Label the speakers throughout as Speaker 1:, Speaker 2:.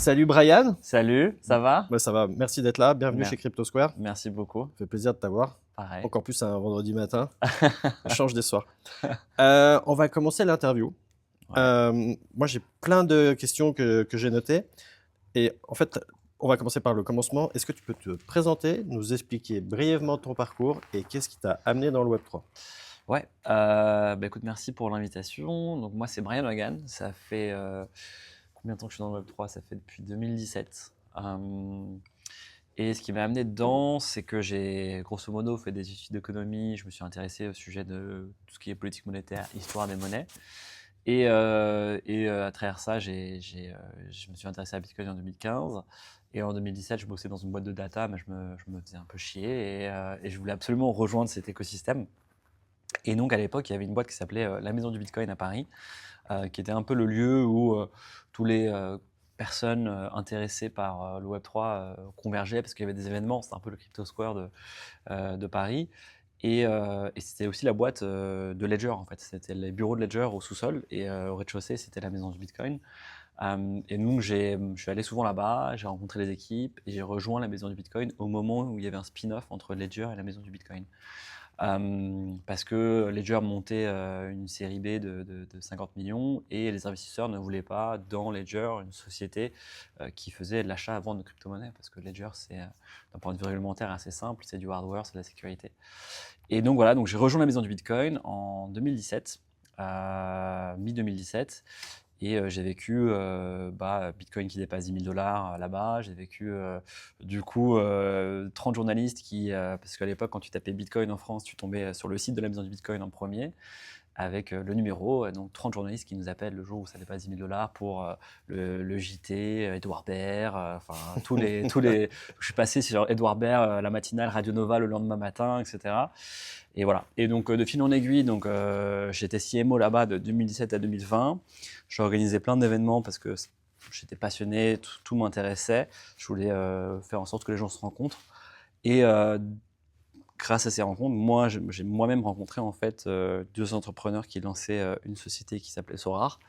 Speaker 1: Salut Brian.
Speaker 2: Salut, ça va?
Speaker 1: Ça va, merci d'être là, bienvenue
Speaker 2: Mer-
Speaker 1: chez CryptoSquare.
Speaker 2: Merci beaucoup.
Speaker 1: Ça fait plaisir de t'avoir.
Speaker 2: Pareil.
Speaker 1: Encore plus un vendredi matin, ça change des soirs. On va commencer l'interview.
Speaker 2: Ouais.
Speaker 1: Moi j'ai plein de questions que j'ai notées. Et en fait, on va commencer par le commencement. Est-ce que tu peux te présenter, nous expliquer brièvement ton parcours et qu'est-ce qui t'a amené dans le Web3?
Speaker 2: Ouais, écoute, merci pour l'invitation. Donc moi, c'est Brian Hogan. Ça fait combien de temps que je suis dans le Web3? Ça fait depuis 2017. Et ce qui m'a amené dedans, c'est que j'ai grosso modo fait des études d'économie. Je me suis intéressé au sujet de tout ce qui est politique monétaire, histoire des monnaies. Et à travers ça, je me suis intéressé à Bitcoin en 2015. Et en 2017, je bossais dans une boîte de data, mais je me faisais un peu chier. Et je voulais absolument rejoindre cet écosystème. Et donc à l'époque, il y avait une boîte qui s'appelait la Maison du Bitcoin à Paris, qui était un peu le lieu où tous les personnes intéressées par le Web3 convergeaient parce qu'il y avait des événements. C'était un peu le Crypto Square de Paris. Et c'était aussi la boîte de Ledger, en fait. C'était les bureaux de Ledger au sous-sol et au rez-de-chaussée, c'était la Maison du Bitcoin. Et donc, je suis allé souvent là-bas, j'ai rencontré les équipes et j'ai rejoint la Maison du Bitcoin au moment où il y avait un spin-off entre Ledger et la Maison du Bitcoin. Parce que Ledger montait une série B de 50 millions et les investisseurs ne voulaient pas dans Ledger une société qui faisait de l'achat-vente de crypto-monnaies, parce que Ledger, c'est d'un point de vue réglementaire assez simple, c'est du hardware, c'est de la sécurité. Et donc voilà, donc j'ai rejoint la Maison du Bitcoin en 2017, mi-2017. Et j'ai vécu Bitcoin qui dépasse 10 000 $ là-bas. J'ai vécu du coup 30 journalistes parce qu'à l'époque, quand tu tapais Bitcoin en France, tu tombais sur le site de la Maison du Bitcoin en premier, avec le numéro. Donc 30 journalistes qui nous appellent le jour où ça dépasse 10 000 $ pour le JT, Edouard Baird, enfin tous les. Je suis passé sur Edouard Baird, la matinale, Radio Nova le lendemain matin, etc. Et voilà. Et donc, de fil en aiguille, j'étais CMO là-bas de 2017 à 2020. J'ai organisé plein d'événements parce que j'étais passionné, tout m'intéressait. Je voulais faire en sorte que les gens se rencontrent. Et grâce à ces rencontres, moi, j'ai moi-même rencontré en fait deux entrepreneurs qui lançaient une société qui s'appelait Sorar.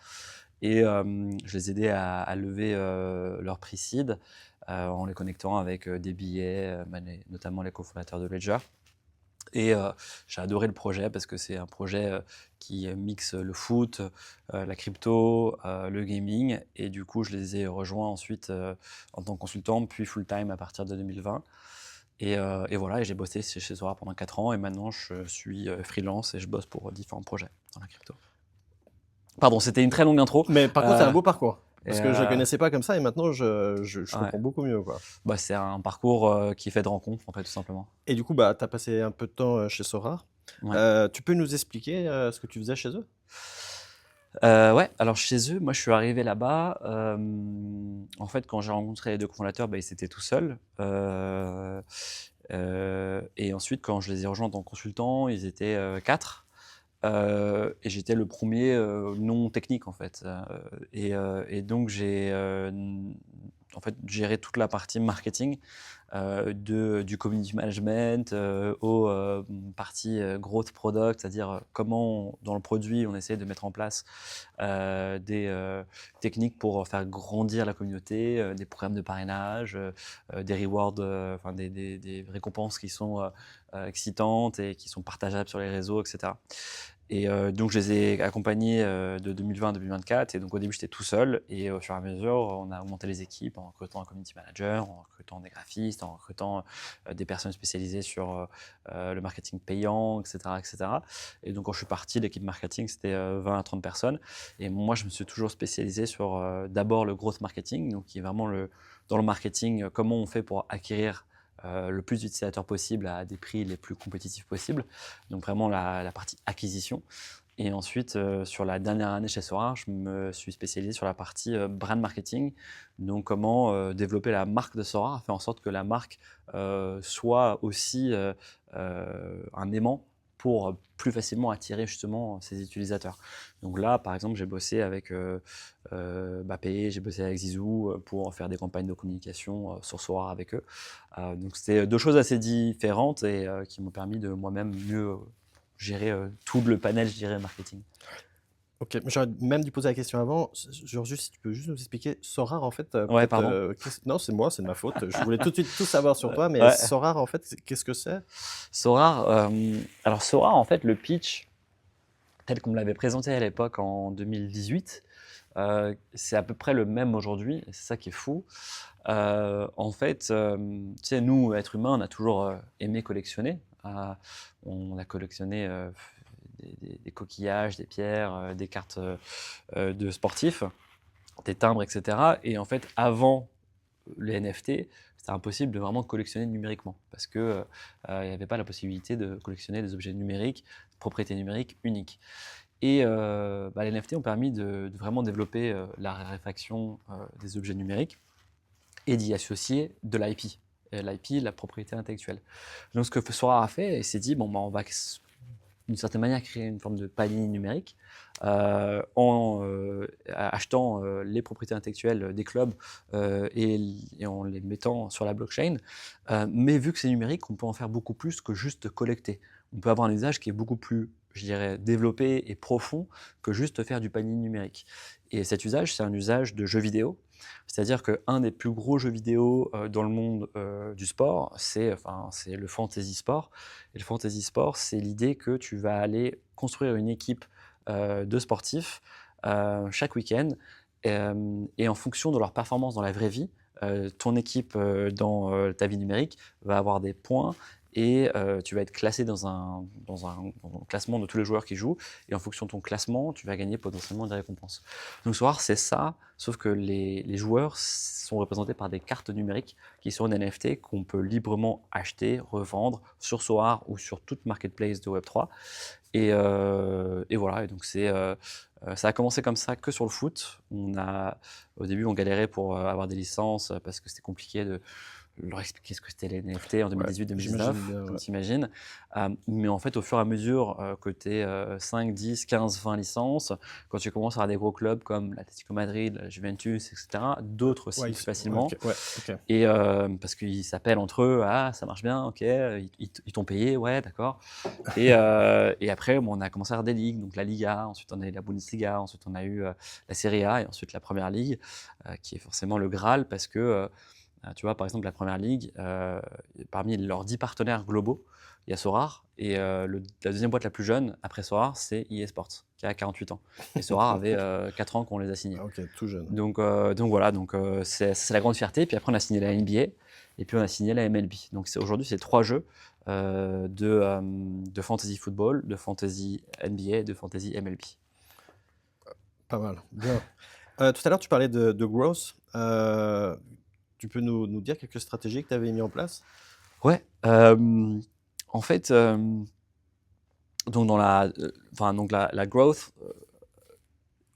Speaker 2: Et je les aidais à lever leur pre-seed en les connectant avec des billets, notamment les cofondateurs de Ledger. Et j'ai adoré le projet parce que c'est un projet qui mixe le foot, la crypto, le gaming. Et du coup, je les ai rejoints ensuite en tant que consultant, puis full-time à partir de 2020. Et voilà, et j'ai bossé chez Sora pendant 4 ans. Et maintenant, je suis freelance et je bosse pour différents projets dans la crypto. Pardon, c'était une très longue intro.
Speaker 1: Mais par contre, c'est un beau parcours. Parce que je ne
Speaker 2: Ouais.
Speaker 1: connaissais pas comme ça et maintenant je comprends beaucoup mieux, quoi.
Speaker 2: C'est un parcours qui est fait de rencontres, en fait, tout simplement.
Speaker 1: Et du coup, tu as passé un peu de temps chez Sora.
Speaker 2: Ouais.
Speaker 1: Tu peux nous expliquer ce que tu faisais chez eux?
Speaker 2: Ouais, alors chez eux, moi je suis arrivé là-bas. En fait, quand j'ai rencontré les deux cofondateurs, ils étaient tout seuls. Et ensuite, quand je les ai rejoints en tant que consultant, ils étaient 4. Et j'étais le premier non technique en fait. Et donc j'ai en fait géré toute la partie marketing du community management aux parties growth product, c'est-à-dire comment dans le produit on essaie de mettre en place des techniques pour faire grandir la communauté, des programmes de parrainage, des rewards, enfin des récompenses qui sont excitantes et qui sont partageables sur les réseaux, etc. Et donc je les ai accompagnés de 2020 à 2024. Et donc au début j'étais tout seul. Et au fur et à mesure, on a augmenté les équipes en recrutant un community manager, en recrutant des graphistes, en recrutant des personnes spécialisées sur le marketing payant, etc., etc. Et donc quand je suis parti, l'équipe marketing c'était 20 à 30 personnes. Et moi je me suis toujours spécialisé sur d'abord le growth marketing, donc qui est vraiment dans le marketing, comment on fait pour acquérir le plus d'utilisateurs possible à des prix les plus compétitifs possibles. Donc vraiment la partie acquisition. Et ensuite, sur la dernière année chez Sora, je me suis spécialisé sur la partie brand marketing. Donc comment développer la marque de Sora, faire en sorte que la marque soit aussi un aimant pour plus facilement attirer justement ses utilisateurs. Donc là, par exemple, j'ai bossé avec Bappé, j'ai bossé avec Zizou pour faire des campagnes de communication sur Sora avec eux. Donc c'était deux choses assez différentes et qui m'ont permis de moi-même mieux gérer tout le panel, je dirais, marketing.
Speaker 1: Ok, mais j'aurais même dû poser la question avant. Genre, juste, si tu peux juste nous expliquer, Sorare, en fait,
Speaker 2: Ouais,
Speaker 1: peut-être.
Speaker 2: pardon.
Speaker 1: Non, c'est moi, c'est de ma faute. Je voulais tout de suite tout savoir sur toi, mais
Speaker 2: Ouais.
Speaker 1: Sorare, en fait, qu'est-ce que c'est?
Speaker 2: Sorare, alors Sorare, en fait, le pitch, tel qu'on me l'avait présenté à l'époque en 2018, c'est à peu près le même aujourd'hui, et c'est ça qui est fou. En fait, tu sais, nous, êtres humains, on a toujours aimé collectionner. On a collectionné des coquillages, des pierres, des cartes de sportifs, des timbres, etc. Et en fait, avant les NFT, c'était impossible de vraiment collectionner numériquement parce que il n'y avait pas la possibilité de collectionner des objets numériques, propriétés numériques uniques. Et les NFT ont permis de vraiment développer la raréfaction des objets numériques et d'y associer de l'IP. L'IP, la propriété intellectuelle. Donc ce que Sora a fait, il s'est dit, bon, on va d'une certaine manière créer une forme de panier numérique en achetant les propriétés intellectuelles des clubs et en les mettant sur la blockchain. Mais vu que c'est numérique, on peut en faire beaucoup plus que juste collecter. On peut avoir un usage qui est beaucoup plus, je dirais, développé et profond que juste faire du panier numérique. Et cet usage, c'est un usage de jeu vidéo. C'est-à-dire qu'un des plus gros jeux vidéo dans le monde du sport, c'est le fantasy sport. Et le fantasy sport, c'est l'idée que tu vas aller construire une équipe de sportifs chaque week-end et en fonction de leur performance dans la vraie vie, ton équipe dans ta vie numérique va avoir des points et tu vas être classé dans un classement de tous les joueurs qui jouent. Et en fonction de ton classement, tu vas gagner potentiellement des récompenses. Donc Soar, c'est ça, sauf que les joueurs sont représentés par des cartes numériques qui sont des NFT qu'on peut librement acheter, revendre sur Soar ou sur toute marketplace de Web3. Et voilà, et donc ça a commencé comme ça que sur le foot. Au début, on galérait pour avoir des licences parce que c'était compliqué de leur expliquer ce que c'était les NFT en
Speaker 1: Ouais, j'imagine
Speaker 2: 2018-2019,
Speaker 1: bien.
Speaker 2: comme
Speaker 1: Ouais.
Speaker 2: tu imagines. Mais en fait, au fur et à mesure que tu es 5, 10, 15, 20 licences, quand tu commences à avoir des gros clubs comme l'Atlético Madrid, la Juventus, etc., d'autres
Speaker 1: Ouais,
Speaker 2: signent plus
Speaker 1: ouais,
Speaker 2: facilement.
Speaker 1: ouais, ok.
Speaker 2: Et parce qu'ils s'appellent entre eux, ah, ça marche bien, ok, ils t'ont payé, ouais, d'accord. Et après, bon, on a commencé à avoir des ligues, donc la Liga, ensuite on a eu la Bundesliga, ensuite on a eu la Serie A et ensuite la Première Ligue, qui est forcément le Graal parce que, tu vois, par exemple, la Première Ligue, parmi leurs 10 partenaires globaux, il y a Sorare et la deuxième boîte la plus jeune après Sorare, c'est EA Sports, qui a 48 ans. Et Sorare avait 4 ans qu'on les a signés.
Speaker 1: Ah, ok, tout jeune.
Speaker 2: Donc voilà, c'est la grande fierté. Puis après, on a signé la NBA et puis on a signé la MLB. Donc aujourd'hui, c'est 3 jeux de fantasy football, de fantasy NBA et de fantasy MLB.
Speaker 1: Pas mal, bien. Tout à l'heure, tu parlais de growth. Tu peux nous dire quelques stratégies que tu avais mis en place?
Speaker 2: Ouais, en fait, donc dans la growth,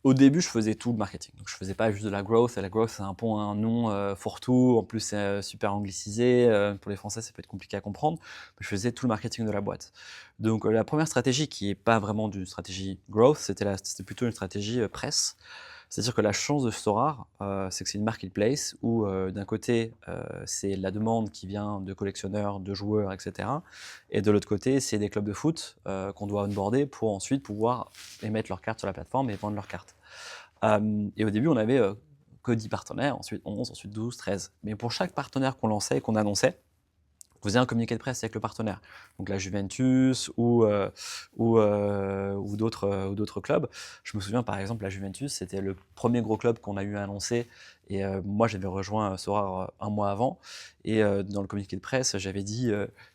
Speaker 2: au début, je faisais tout le marketing. Donc je faisais pas juste de la growth. Et la growth, c'est un peu un nom fourre-tout. En plus, c'est super anglicisé. Pour les Français, ça peut être compliqué à comprendre. Mais je faisais tout le marketing de la boîte. Donc la première stratégie, qui est pas vraiment d'une stratégie growth, c'était plutôt une stratégie presse. C'est-à-dire que la chance de Storar, c'est que c'est une marketplace où d'un côté, c'est la demande qui vient de collectionneurs, de joueurs, etc. Et de l'autre côté, c'est des clubs de foot qu'on doit onboarder pour ensuite pouvoir émettre leurs cartes sur la plateforme et vendre leurs cartes. Et au début, on avait que 10 partenaires, ensuite 11, ensuite 12, 13. Mais pour chaque partenaire qu'on lançait et qu'on annonçait, on faisait un communiqué de presse avec le partenaire. Donc la Juventus ou d'autres clubs. Je me souviens par exemple, la Juventus, c'était le premier gros club qu'on a eu à annoncer. Et moi, j'avais rejoint Sorare un mois avant. Et dans le communiqué de presse, j'avais dit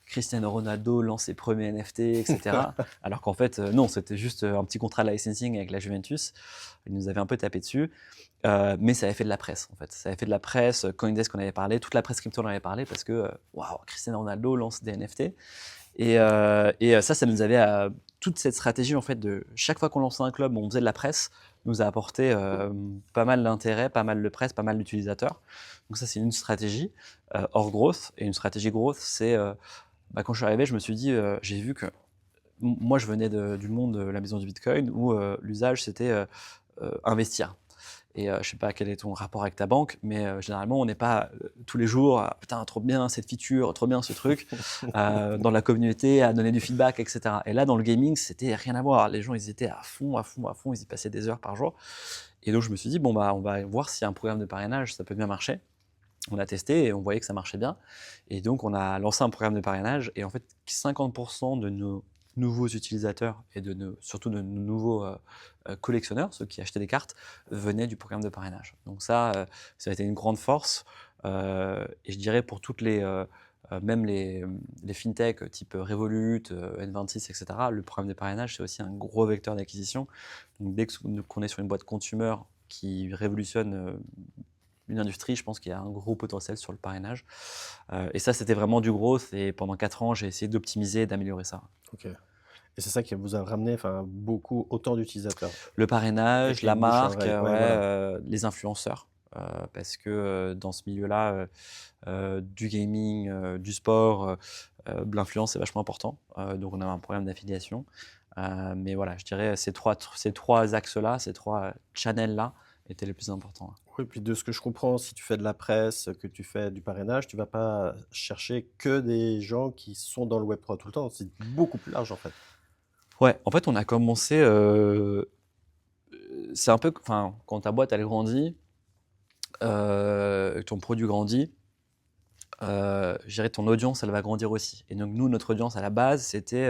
Speaker 2: Cristiano Ronaldo lance ses premiers NFT, etc. Alors qu'en fait, non, c'était juste un petit contrat de licensing avec la Juventus. Ils nous avaient un peu tapé dessus. Mais ça avait fait de la presse, en fait. Ça avait fait de la presse, CoinDesk en avait parlé, toute la presse crypto en avait parlé parce que, waouh, Cristiano Ronaldo lance des NFT. Et ça nous avait, toute cette stratégie, en fait, de chaque fois qu'on lançait un club, on faisait de la presse, nous a apporté pas mal d'intérêt, pas mal de presse, pas mal d'utilisateurs. Donc ça, c'est une stratégie hors growth. Et une stratégie growth, c'est, quand je suis arrivé, je me suis dit, j'ai vu que moi, je venais du monde de la maison du Bitcoin où l'usage, c'était investir. Et je sais pas quel est ton rapport avec ta banque, mais généralement, on n'est pas tous les jours, putain, trop bien cette feature, trop bien ce truc, dans la communauté, à donner du feedback, etc. Et là, dans le gaming, c'était rien à voir. Les gens, ils étaient à fond, à fond, à fond, ils y passaient des heures par jour. Et donc, je me suis dit, bon, bah, on va voir si un programme de parrainage, ça peut bien marcher. On a testé et on voyait que ça marchait bien. Et donc, on a lancé un programme de parrainage. Et en fait, 50% de nos nouveaux utilisateurs et surtout de nos nouveaux collectionneurs, ceux qui achetaient des cartes, venaient du programme de parrainage. Donc ça a été une grande force. Et je dirais pour toutes même les fintechs type Revolut, N26, etc., le programme de parrainage, c'est aussi un gros vecteur d'acquisition. Donc dès qu'on est sur une boîte consumer qui révolutionne une industrie, je pense qu'il y a un gros potentiel sur le parrainage. Et ça, c'était vraiment du gros. Et pendant 4 ans, j'ai essayé d'optimiser et d'améliorer ça.
Speaker 1: Ok. Et c'est ça qui vous a ramené beaucoup, autant d'utilisateurs.
Speaker 2: Le parrainage,
Speaker 1: Et
Speaker 2: la
Speaker 1: le bouche à
Speaker 2: marque,
Speaker 1: oreille. Ouais, voilà.
Speaker 2: les influenceurs. Parce que dans ce milieu-là, du gaming, du sport, l'influence est vachement important. Donc on a un programme d'affiliation. Mais voilà, je dirais ces trois axes-là, ces trois channels-là étaient les plus importants.
Speaker 1: Oui, puis de ce que je comprends, si tu fais de la presse, que tu fais du parrainage, tu vas pas chercher que des gens qui sont dans le Web3 tout le temps. C'est beaucoup plus large en fait.
Speaker 2: Ouais, en fait, on a commencé. C'est un peu. Enfin, quand ta boîte elle grandit, ton produit grandit, je dirais ton audience elle va grandir aussi. Et donc, nous, notre audience à la base, c'était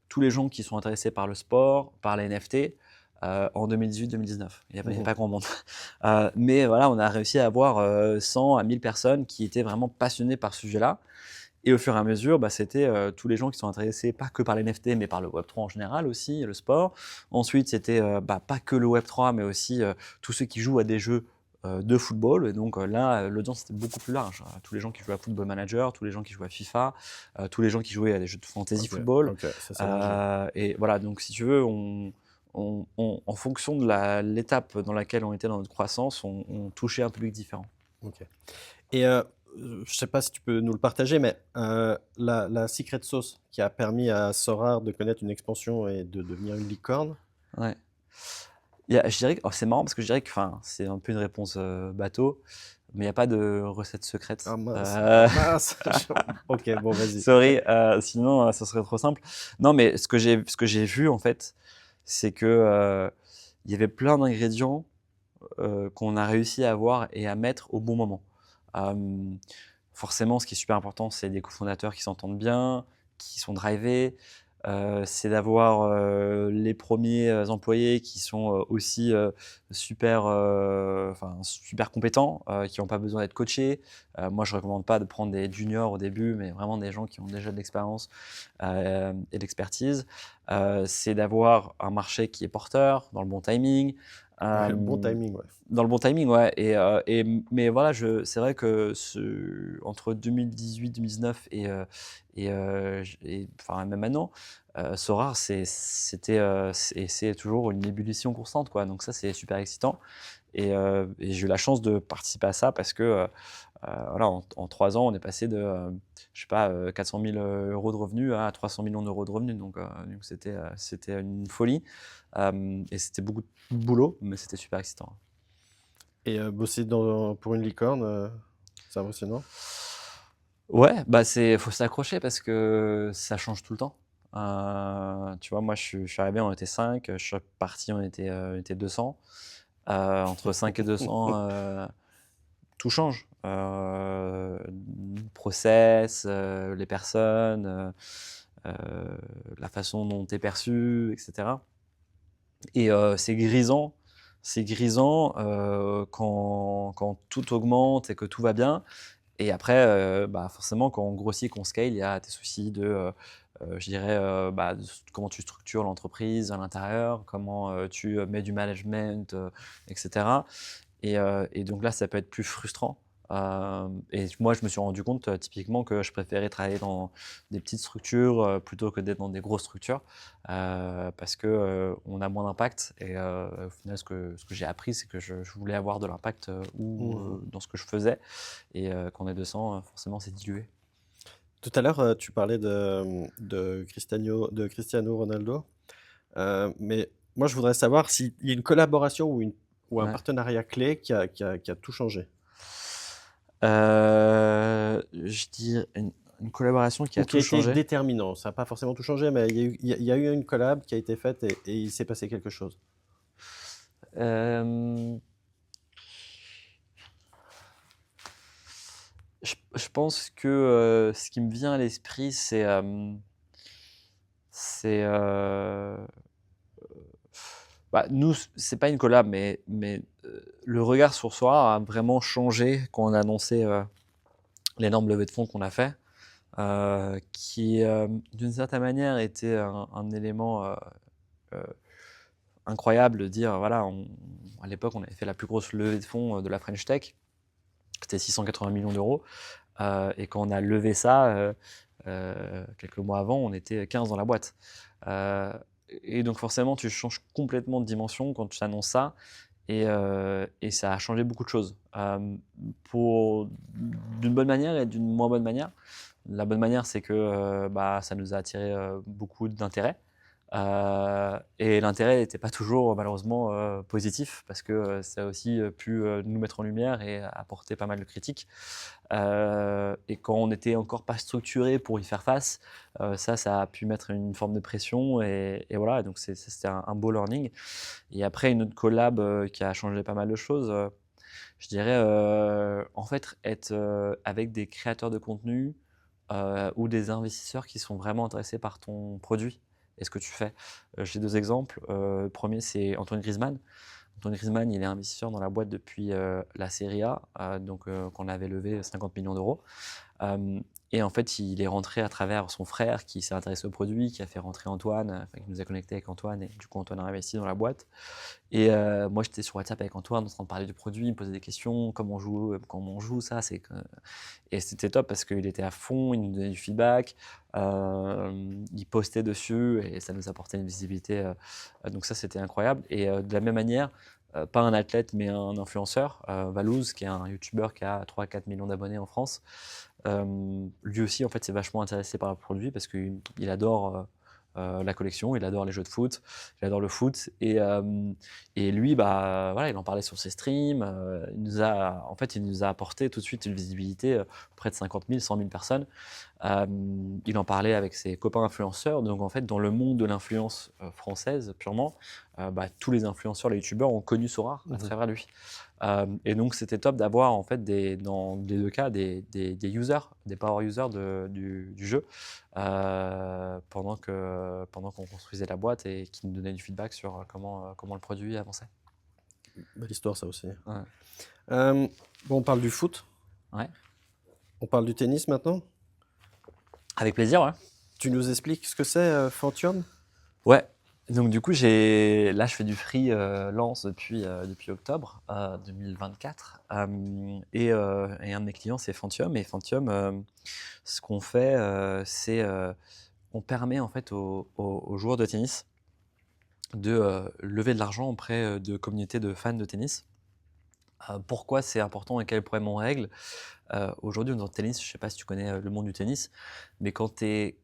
Speaker 2: tous les gens qui sont intéressés par le sport, par les NFT. En 2018-2019. Il n'y avait
Speaker 1: Mhm.
Speaker 2: pas grand monde. Mais voilà, on a réussi à avoir 100 à 1000 personnes qui étaient vraiment passionnées par ce sujet-là. Et au fur et à mesure, bah, c'était tous les gens qui sont intéressés, pas que par les NFT, mais par le Web3 en général aussi, le sport. Ensuite, c'était pas que le Web3, mais aussi tous ceux qui jouent à des jeux de football. Et donc là, l'audience était beaucoup plus large. Tous les gens qui jouaient à Football Manager, tous les gens qui jouaient à FIFA, tous les gens qui jouaient à des jeux de fantasy
Speaker 1: Ok,
Speaker 2: football.
Speaker 1: ok, ça c'est large.
Speaker 2: Et voilà, donc si tu veux, en fonction de l'étape dans laquelle on était dans notre croissance, on touchait un public différent.
Speaker 1: Ok. Et je sais pas si tu peux nous le partager, mais la secret sauce qui a permis à Sorare de connaître une expansion et de devenir une licorne.
Speaker 2: Ouais. Je dirais que c'est marrant parce que je dirais que c'est un peu une réponse bateau, mais il n'y a pas de recette secrète.
Speaker 1: Ah mince, ah mince. Ok, bon, vas-y.
Speaker 2: Sorry, sinon ça serait trop simple. Non, mais ce que j'ai vu en fait, c'est que il y avait plein d'ingrédients qu'on a réussi à avoir et à mettre au bon moment. Euh, Forcément, ce qui est super important, c'est des cofondateurs qui s'entendent bien, qui sont drivés. C'est d'avoir les premiers employés qui sont aussi super compétents, qui n'ont pas besoin d'être coachés. Moi, je ne recommande pas de prendre des juniors au début, mais vraiment des gens qui ont déjà de l'expérience et de l'expertise. C'est d'avoir un marché qui est porteur, dans le bon timing.
Speaker 1: Ouais, bon
Speaker 2: Euh,
Speaker 1: timing, ouais.
Speaker 2: Dans le bon timing, ouais. Mais voilà, c'est vrai que entre 2018-2019 enfin, même maintenant, Sorare, c'est toujours une ébullition constante, quoi. Donc ça, c'est super excitant. Et j'ai eu la chance de participer à ça parce que voilà, en 3 ans, on est passé de, je sais pas, 400 000 euros de revenus à 300 millions d'euros de revenus. Donc c'était une folie. Et c'était beaucoup de boulot, mais c'était super excitant.
Speaker 1: Et bosser pour une licorne, c'est impressionnant.
Speaker 2: Ouais, bah faut s'accrocher parce que ça change tout le temps. Tu vois, moi je suis arrivé, on était 5, je suis parti, on était 200. Entre 5 et 200, tout change. Le process, les personnes, la façon dont tu es perçu, etc. Et c'est grisant quand tout augmente et que tout va bien. Et après, bah, forcément, quand on grossit, qu'on scale, il y a tes soucis je dirais, de comment tu structures l'entreprise à l'intérieur, comment tu mets du management, etc. Et donc là, ça peut être plus frustrant. Et moi, je me suis rendu compte typiquement que je préférais travailler dans des petites structures plutôt que d'être dans des grosses structures parce que on a moins d'impact. Et au final, ce que j'ai appris, c'est que je voulais avoir de l'impact
Speaker 1: Mhm.
Speaker 2: dans ce que je faisais. Et quand on est 200, forcément, c'est dilué.
Speaker 1: Tout à l'heure, tu parlais de Cristiano Ronaldo. Mais moi, je voudrais savoir s'il y a une collaboration ou ou un
Speaker 2: Ouais.
Speaker 1: partenariat clé qui a tout changé?
Speaker 2: Je dirais une collaboration qui a
Speaker 1: Ou qui
Speaker 2: tout
Speaker 1: a été
Speaker 2: changé.
Speaker 1: déterminant? Ça n'a pas forcément tout changé, mais il y a eu une collab qui a été faite et il s'est passé quelque chose.
Speaker 2: Hem, je pense que, ce qui me vient à l'esprit, c'est, bah, nous, c'est pas une collab, mais le regard sur soi a vraiment changé quand on a annoncé, l'énorme levée de fonds qu'on a fait, qui, d'une certaine manière était un élément, heu, incroyable de dire, voilà, à l'époque, on avait fait la plus grosse levée de fonds, de la French Tech. C'était 680 millions d'euros. Et quand on a levé ça, quelques mois avant, on était 15 dans la boîte. Heu et donc forcément, tu changes complètement de dimension quand tu annonces ça et ça a changé beaucoup de choses, pour d'une bonne manière et d'une moins bonne manière. La bonne manière, c'est que, bah, ça nous a attiré, beaucoup d'intérêt. Et l'intérêt n'était pas toujours malheureusement, positif parce que, ça a aussi, pu, nous mettre en lumière et apporter pas mal de critiques. Et quand on n'était encore pas structuré pour y faire face, ça a pu mettre une forme de pression et voilà, donc c'était un beau learning. Et après une autre collab, qui a changé pas mal de choses, je dirais, en fait être, avec des créateurs de contenu, ou des investisseurs qui sont vraiment intéressés par ton produit et ce que tu fais. J'ai 2 exemples, le 1 c'est Antoine Griezmann. Antoine Griezmann, il est investisseur dans la boîte depuis, la Serie A, donc quand on avait levé 50 millions d'euros. Hem et en fait, il est rentré à travers son frère qui s'est intéressé au produit, qui a fait rentrer Antoine, enfin qui nous a connectés avec Antoine et du coup Antoine a investi dans la boîte. Et moi, j'étais sur WhatsApp avec Antoine en train de parler du produit, il me posait des questions: comment on joue ça?» c'est que et c'était top parce qu'il était à fond, il nous donnait du feedback, il postait dessus et ça nous apportait une visibilité, donc ça, c'était incroyable. Et de la même manière, pas un athlète, mais un influenceur, Valouz, qui est un youtubeur qui a 3-4 millions d'abonnés en France. Lui aussi, en fait, s'est vachement intéressé par le produit parce qu'il adore, la collection, il adore les jeux de foot, il adore le foot et lui, bah, voilà, il en parlait sur ses streams, il nous a apporté tout de suite une visibilité, auprès de 50 000, 100 000 personnes. Il en parlait avec ses copains influenceurs. Donc en fait, dans le monde de l'influence, française purement, bah, tous les influenceurs, les youtubeurs ont connu Sora à
Speaker 1: Mmh.
Speaker 2: travers lui. Et donc c'était top d'avoir en fait dans les 2 cas des users, des power users du jeu, pendant qu'on construisait la boîte et qui nous donnaient du feedback sur, comment le produit avançait.
Speaker 1: Belle histoire ça aussi.
Speaker 2: Ouais.
Speaker 1: Bon, on parle du foot,
Speaker 2: Ouais.
Speaker 1: on parle du tennis maintenant.
Speaker 2: Avec plaisir, ouais.
Speaker 1: Tu nous expliques ce que c'est, Fantium?
Speaker 2: Ouais, donc du coup, je fais du freelance depuis octobre 2024. Et un de mes clients, c'est Fantium. Et Fantium, ce qu'on fait, c'est, on permet en fait aux joueurs de tennis de, lever de l'argent auprès, de communautés de fans de tennis. Pourquoi c'est important et quels problèmes on règle? Aujourd'hui, dans le tennis, je sais pas si tu connais, le monde du tennis, mais quand tu es,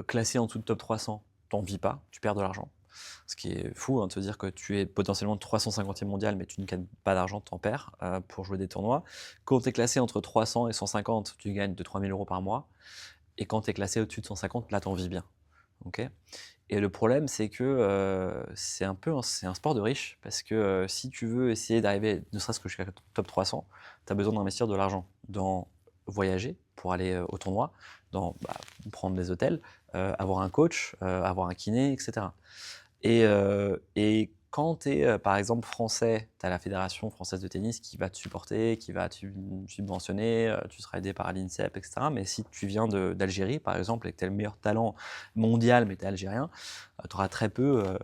Speaker 2: classé en dessous de top 300, tu en vis pas, tu perds de l'argent. Ce qui est fou, hein, de se dire que tu es potentiellement 350e mondial, mais tu ne gagnes pas d'argent, tu en perds, pour jouer des tournois. Quand tu es classé entre 300 et 150, tu gagnes 2 000 à 3 000 € par mois et quand tu es classé au-dessus de 150, là, tu en vis bien. OK? Et le problème, c'est que, c'est un sport de riche parce que, si tu veux essayer d'arriver ne serait-ce que jusqu'à top 300, tu as besoin d'investir de l'argent dans voyager pour aller, au tournoi, dans, bah, prendre des hôtels, avoir un coach, avoir un kiné et cetera. Et quand tu es, par exemple français, tu as la fédération française de tennis qui va te supporter, qui va te subventionner, tu seras aidé par l'INSEP et cetera. Mais si tu viens d'Algérie, par exemple, et que tu es le meilleur talent mondial, mais tu es algérien, tu auras très peu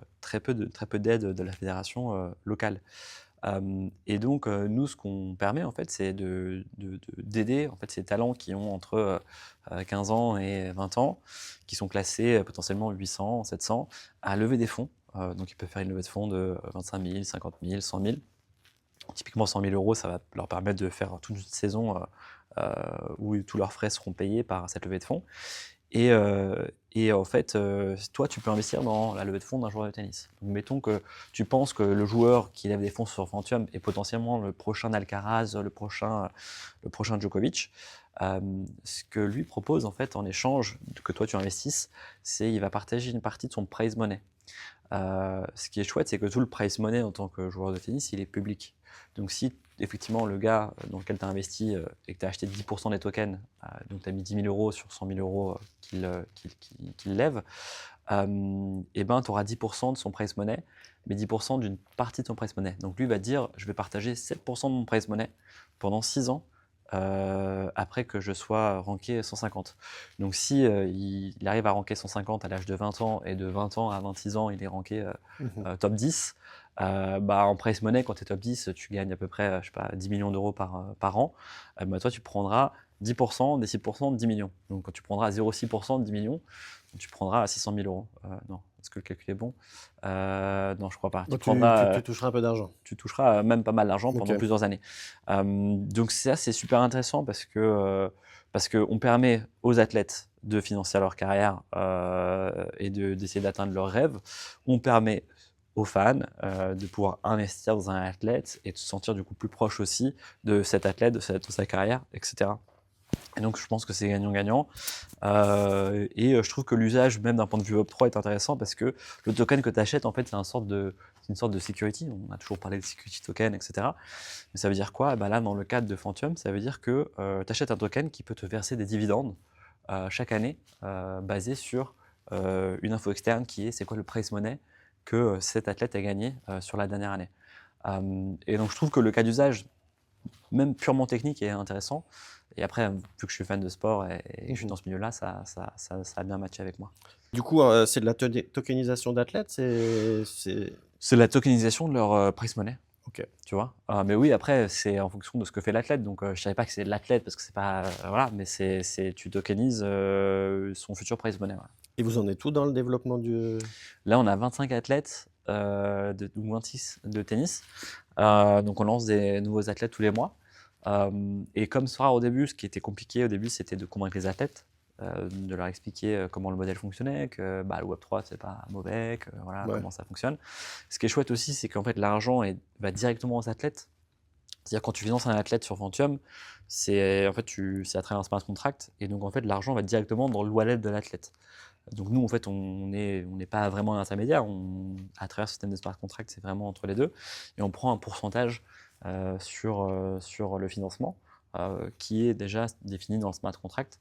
Speaker 2: d'aide de la fédération, locale. Et donc, nous, ce qu'on permet, en fait, c'est d'aider, en fait, ces talents qui ont entre, 15 ans et 20 ans, qui sont classés, potentiellement 800, 700, à lever des fonds. Donc ils peuvent faire une levée de fonds de 25 000, 50 000, 100 000. Typiquement 100 000 €, ça va leur permettre de faire toute une saison, où tous leurs frais seront payés par cette levée de fonds. Et en fait, toi, tu peux investir dans la levée de fonds d'un joueur de tennis. Donc, mettons que tu penses que le joueur qui lève des fonds sur Fantium est potentiellement le prochain Alcaraz, le prochain Djokovic. Ce que lui propose en fait en échange que toi tu investisses, c'est il va partager une partie de son prize money. Ce qui est chouette, c'est que tout le prize money en tant que joueur de tennis, il est public. Donc si effectivement le gars dans lequel tu as investi et que tu as acheté 10% des tokens, donc tu as mis 10 000 euros sur 100 000 euros qu'il lève, et ben tu auras 10% de son prize money, mais 10% d'une partie de son prize money. Donc lui va dire, je vais partager 7% de mon prize money pendant 6 ans après que je sois ranké 150. Donc si il arrive à ranker 150 à l'âge de 20 ans et de 20 ans à 26 ans, il est ranké top 10, bah, en prize money, quand tu es top 10, tu gagnes à peu près je sais pas, 10 millions d'euros par an. Bah, toi, tu prendras 10% des 6% de 10 millions. Donc quand tu prendras 0,6% de 10 millions, tu prendras 600 000 euros. Non, est-ce que le calcul est bon? Non, je crois pas.
Speaker 1: Donc tu toucheras un peu d'argent.
Speaker 2: Tu toucheras même pas mal d'argent pendant
Speaker 1: Ok.
Speaker 2: plusieurs années. Donc ça, c'est super intéressant parce qu'on permet aux athlètes de financer leur carrière et d'essayer d'atteindre leurs rêves. On permet aux fans de pouvoir investir dans un athlète et de se sentir du coup plus proche aussi de cet athlète, de sa carrière, etc. Et donc, je pense que c'est gagnant-gagnant. Et je trouve que l'usage, même d'un point de vue Web3, est intéressant parce que le token que tu achètes, en fait, c'est une sorte de security. On a toujours parlé de security token, etc. Mais ça veut dire quoi? Bah là, dans le cadre de Fantium, ça veut dire que tu achètes un token qui peut te verser des dividendes chaque année basé sur une info externe qui est c'est quoi le price money que cet athlète a gagné sur la dernière année. Et donc, je trouve que le cas d'usage, même purement technique, est intéressant. Et après, vu que je suis fan de sport et que je suis dans ce milieu-là, ça a bien matché avec moi.
Speaker 1: Du coup, c'est de la tokenisation d'athlètes,
Speaker 2: C'est la tokenisation de leur price money,
Speaker 1: Ok.
Speaker 2: tu vois. Mais oui, après, c'est en fonction de ce que fait l'athlète. Donc, je savais pas que c'est de l'athlète parce que c'est pas. Voilà, mais tu tokenises son futur price money. Ouais.
Speaker 1: Et vous en êtes tout dans le développement du...
Speaker 2: Là, on a 25 athlètes, ou 26 de tennis. Donc, on lance des nouveaux athlètes tous les mois. Et comme ce sera au début, ce qui était compliqué au début, c'était de convaincre les athlètes, de leur expliquer comment le modèle fonctionnait, que bah, le Web3, c'est pas mauvais, que voilà,
Speaker 1: Ouais.
Speaker 2: comment ça fonctionne. Ce qui est chouette aussi, c'est qu'en fait, l'argent va directement aux athlètes. C'est-à-dire quand tu finances un athlète sur Fantium, c'est à travers un smart contract, et donc en fait, l'argent va directement dans le wallet de l'athlète. Donc nous, en fait, on n'est pas vraiment un intermédiaire. À travers le système de smart contract, c'est vraiment entre les deux. Et on prend un pourcentage sur le financement qui est déjà défini dans le smart contract.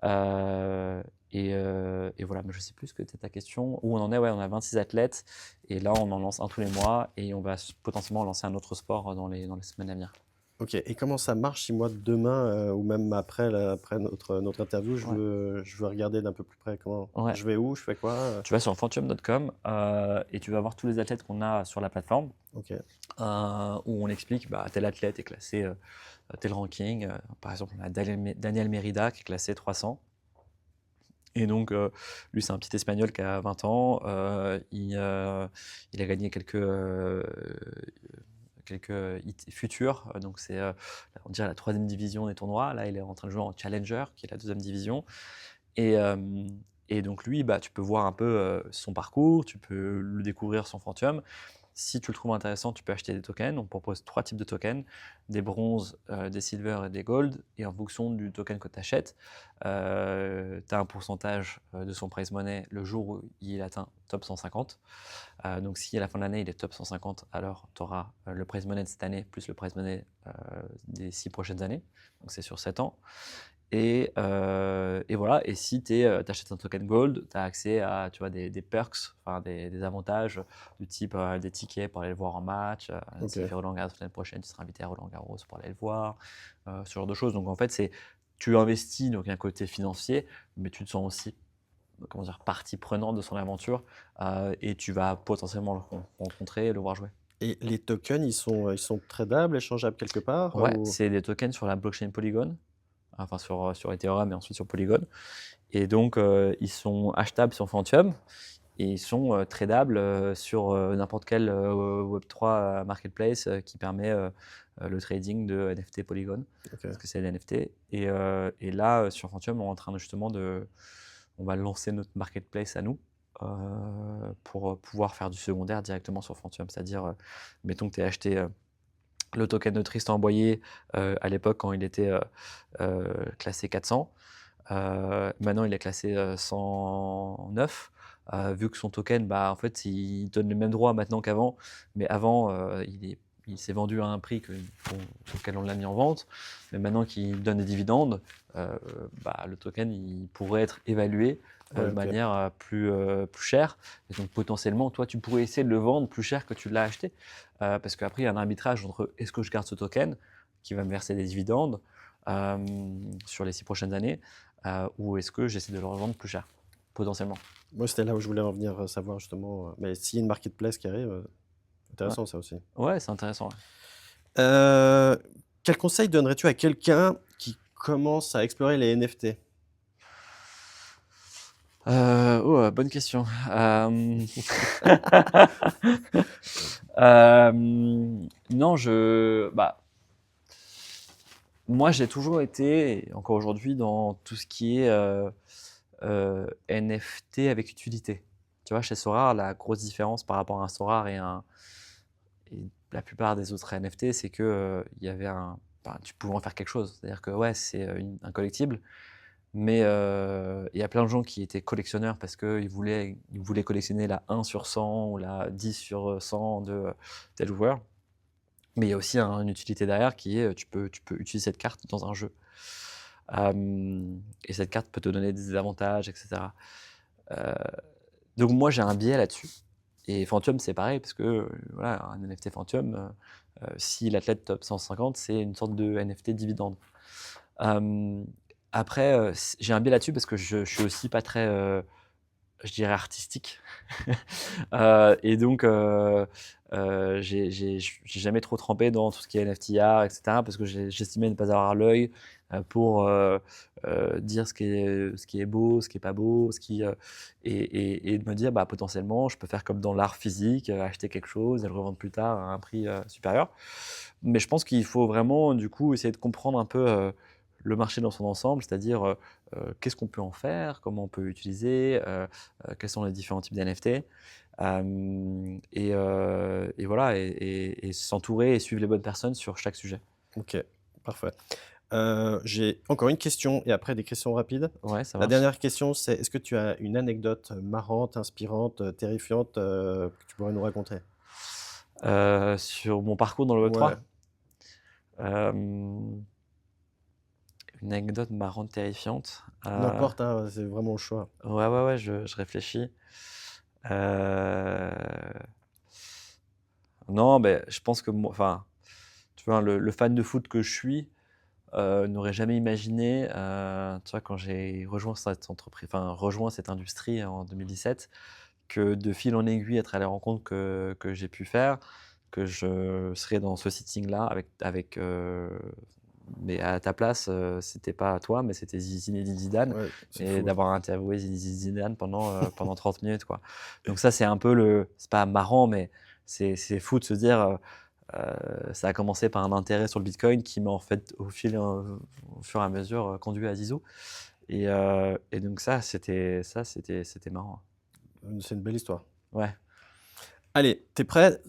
Speaker 2: Et voilà, mais je ne sais plus ce que était ta question. Où on en est, ouais, on a 26 athlètes. Et là, on en lance un tous les mois. Et on va potentiellement lancer un autre sport dans les semaines à venir.
Speaker 1: Ok, et comment ça marche si moi demain ou même après, après notre interview, je veux regarder d'un peu plus près comment
Speaker 2: Ouais.
Speaker 1: je vais où, je fais quoi
Speaker 2: Tu vas sur fantium.com et tu vas voir tous les athlètes qu'on a sur la plateforme
Speaker 1: Ok.
Speaker 2: où on explique tel athlète est classé tel ranking. Par exemple, on a Daniel Merida qui est classé 300. Et donc, lui, c'est un petit Espagnol qui a 20 ans. Il a gagné quelques futurs. Donc, c'est, on dirait, la 3e division des tournois. Là, il est en train de jouer en Challenger, qui est la 2e division. Et donc, lui, tu peux voir un peu son parcours, tu peux le découvrir sur Fantium. Si tu le trouves intéressant, tu peux acheter des tokens. On propose 3 types de tokens, des bronzes, des silver et des gold. Et en fonction du token que tu achètes, tu as un pourcentage de son prize money le jour où il atteint top 150. Donc si à la fin de l'année, il est top 150, alors tu auras le prize money de cette année plus le prize money des 6 prochaines années. Donc c'est sur 7 ans. Et voilà, et si tu achètes un token gold, tu as accès à des perks, enfin des avantages du type des tickets pour aller le voir en match. S'il fait Roland Garros l'année prochaine, tu seras invité à Roland Garros pour aller le voir, ce genre de choses. Donc en fait, tu investis, donc il y a un côté financier, mais tu te sens aussi partie prenante de son aventure et tu vas potentiellement le rencontrer et le voir jouer.
Speaker 1: Et les tokens, ils sont tradables, échangeables quelque part
Speaker 2: Ouais,
Speaker 1: ou...
Speaker 2: c'est des tokens sur la blockchain Polygon, enfin sur Ethereum et ensuite sur Polygon. Et donc, ils sont achetables sur Fantium et ils sont tradables sur n'importe quel Web3 marketplace qui permet le trading de NFT Polygon, parce que c'est des NFT. Et là, sur Fantium, on est en train justement on va lancer notre marketplace à nous pour pouvoir faire du secondaire directement sur Fantium. C'est-à-dire, mettons que tu as acheté le token de Tristan Boyer à l'époque quand il était classé 400. Maintenant, il est classé 109. Vu que son token, en fait, il donne les mêmes droits maintenant qu'avant, mais avant, il s'est vendu à un prix auquel on l'a mis en vente, mais maintenant qu'il donne des dividendes, le token il pourrait être évalué de manière plus chère. Et donc potentiellement, toi, tu pourrais essayer de le vendre plus cher que tu l'as acheté, parce qu'après, il y a un arbitrage entre est-ce que je garde ce token qui va me verser des dividendes sur les 6 prochaines années, ou est-ce que j'essaie de le revendre plus cher, potentiellement.
Speaker 1: Moi, c'était là où je voulais en venir savoir justement. Mais s'il y a une marketplace qui arrive, intéressant ça aussi.
Speaker 2: Ouais, c'est intéressant.
Speaker 1: Quel conseil donnerais-tu à quelqu'un qui commence à explorer les NFT?
Speaker 2: Bonne question. Non, moi, j'ai toujours été, et encore aujourd'hui, dans tout ce qui est NFT avec utilité. Tu vois, chez Sorare, la grosse différence par rapport à un Sorare et la plupart des autres NFT, c'est que tu pouvais en faire quelque chose. C'est-à-dire que c'est un collectible, mais il y a plein de gens qui étaient collectionneurs parce qu'ils voulaient collectionner la 1 sur 100 ou la 10 sur 100 de tel joueur. Mais il y a aussi une utilité derrière qui est tu peux utiliser cette carte dans un jeu. Et cette carte peut te donner des avantages, etc. Donc moi, j'ai un biais là-dessus. Et Fantium, c'est pareil, parce que un NFT Fantium, si l'athlète top 150, c'est une sorte de NFT dividende. Après, j'ai un biais là-dessus parce que je suis aussi pas très, je dirais, artistique. Et donc, j'ai jamais trop trempé dans tout ce qui est NFT art, etc. parce que j'estimais ne pas avoir l'œil pour dire ce qui est beau, ce qui est pas beau, et de me dire potentiellement je peux faire comme dans l'art physique, acheter quelque chose et le revendre plus tard à un prix supérieur. Mais je pense qu'il faut vraiment du coup essayer de comprendre un peu le marché dans son ensemble, c'est-à-dire qu'est-ce qu'on peut en faire, comment on peut utiliser, quels sont les différents types d'NFT, et voilà, et s'entourer et suivre les bonnes personnes sur chaque sujet.
Speaker 1: Ok, parfait. J'ai encore une question et après des questions rapides.
Speaker 2: Ouais, ça
Speaker 1: La
Speaker 2: marche.
Speaker 1: dernière question, c'est est-ce que tu as une anecdote marrante, inspirante, terrifiante que tu pourrais nous raconter?
Speaker 2: Sur mon parcours dans le Web3,
Speaker 1: Ouais.
Speaker 2: une anecdote marrante, terrifiante.
Speaker 1: N'importe, hein, c'est vraiment le choix.
Speaker 2: Ouais, je réfléchis. Non, je pense que moi, enfin, tu vois, le fan de foot que je suis n'aurait jamais imaginé, tu vois, quand j'ai rejoint cette industrie en 2017, que de fil en aiguille, à travers les rencontres que j'ai pu faire, que je serais dans ce sitting-là mais à ta place, c'était pas toi, mais c'était Zinedine Zidane,
Speaker 1: Ouais, c'est
Speaker 2: et
Speaker 1: fou.
Speaker 2: d'avoir interviewé Zinedine Zidane pendant 30 minutes, quoi. Donc ça, c'est un peu c'est pas marrant, mais c'est fou de se dire, ça a commencé par un intérêt sur le Bitcoin qui m'a en fait au fur et à mesure conduit à Zizou. Et donc c'était marrant.
Speaker 1: C'est une belle histoire.
Speaker 2: Ouais.
Speaker 1: Allez, t'es prêt?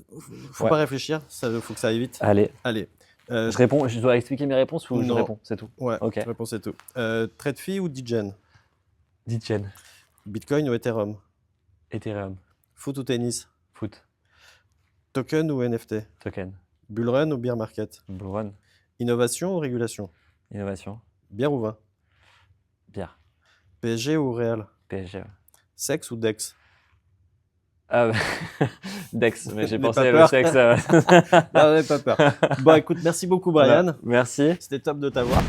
Speaker 1: Faut
Speaker 2: Ouais.
Speaker 1: pas réfléchir, faut que ça aille vite.
Speaker 2: Allez.
Speaker 1: Allez.
Speaker 2: Je réponds, je dois expliquer mes réponses ou je
Speaker 1: Non.
Speaker 2: réponds, c'est tout?
Speaker 1: Ouais,
Speaker 2: Ok.
Speaker 1: réponse c'est tout. TradeFi ou Degen?
Speaker 2: Ditchen.
Speaker 1: Bitcoin ou Ethereum?
Speaker 2: Ethereum.
Speaker 1: Foot ou tennis?
Speaker 2: Foot.
Speaker 1: Token ou NFT?
Speaker 2: Token.
Speaker 1: Bullrun ou bear market?
Speaker 2: Bullrun.
Speaker 1: Innovation ou régulation?
Speaker 2: Innovation.
Speaker 1: Bière ou vin?
Speaker 2: Bière.
Speaker 1: PSG ou Real?
Speaker 2: PSG. Ouais.
Speaker 1: Sexe ou Dex?
Speaker 2: Dex, mais j'ai
Speaker 1: N'aie
Speaker 2: pensé
Speaker 1: pas
Speaker 2: le
Speaker 1: peur.
Speaker 2: sexe.
Speaker 1: Non, n'aie pas peur. Bon, écoute, merci beaucoup, Brian.
Speaker 2: Merci.
Speaker 1: C'était top de t'avoir.